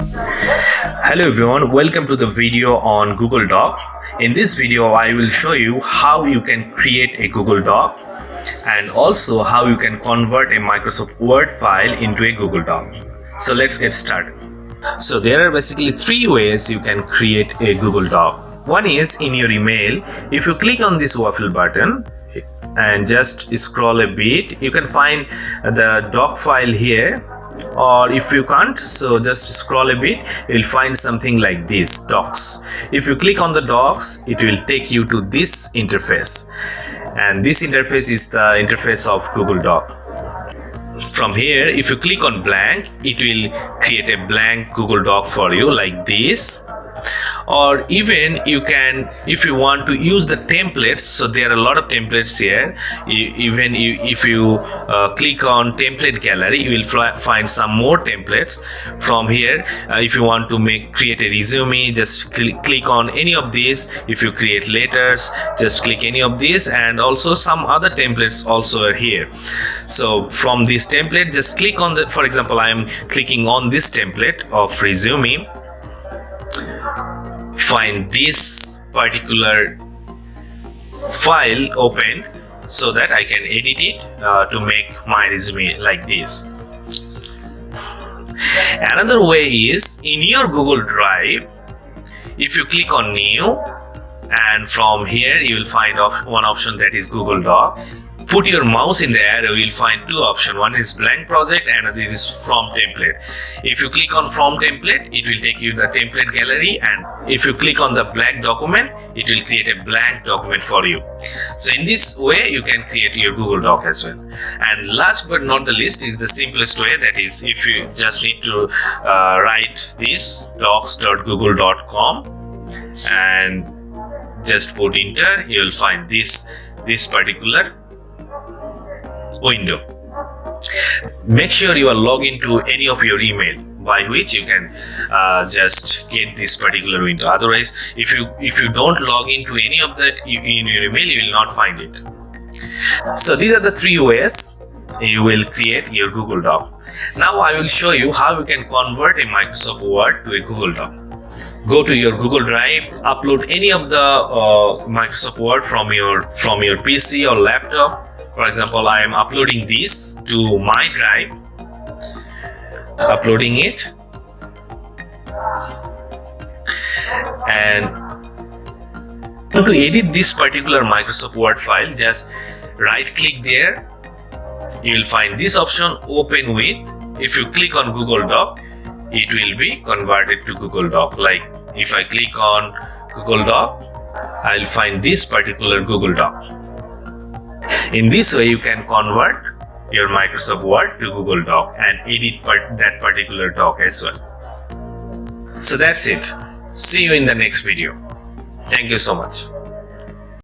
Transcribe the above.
Hello everyone, welcome to the video on Google Doc. In this video I will show you how you can create a Google Doc and also how you can convert a Microsoft Word file into a Google Doc. So let's get started. So there are basically three ways you can create a Google Doc. One is in your email. If you click on this waffle button and just scroll a bit, you can find the doc file here. Or if you can't, so just scroll a bit, you will find something like this, docs. If you click on the docs, it will take you to this interface, and this interface is the interface of Google Doc. From here, if you click on blank, it will create a blank Google Doc for you like this. Or even you can, if you want to use the templates, so there are a lot of templates here. If you click on template gallery, you will find some more templates. From here, if you want to create a resume, just click on any of these. If you create letters, just click any of these, and also some other templates also are here. So from this template, just click on the, for example, I am clicking on this template of resume. Find this particular file open so that I can edit it to make my resume like this. Another way is in your Google Drive, if you click on new, and from here you will find one option that is Google Doc. Put your mouse in the arrow, you will find two options. One is blank project and another is from template. If you click on from template, it will take you to the template gallery, and if you click on the blank document, it will create a blank document for you. So in this way you can create your Google Doc as well. And last but not the least is the simplest way, that is if you just need to write this docs.google.com and just put enter, you will find this particular window. Make sure you are logged into any of your email by which you can just get this particular window. Otherwise, if you don't log into any of that in your email, you will not find it. So these are the three ways you will create your Google Doc. Now I will show you how you can convert a Microsoft Word to a Google Doc. Go to your Google Drive, upload any of the Microsoft Word from your PC or laptop. For example, I am uploading this to my drive. Uploading it, and to edit this particular Microsoft Word file, just right click there. You will find this option, open with. If you click on Google Doc, it will be converted to Google Doc. Like if I click on Google Doc, I will find this particular Google Doc. In this way, you can convert your Microsoft Word to Google Doc and edit that particular doc as well. So that's it. See you in the next video. Thank you so much.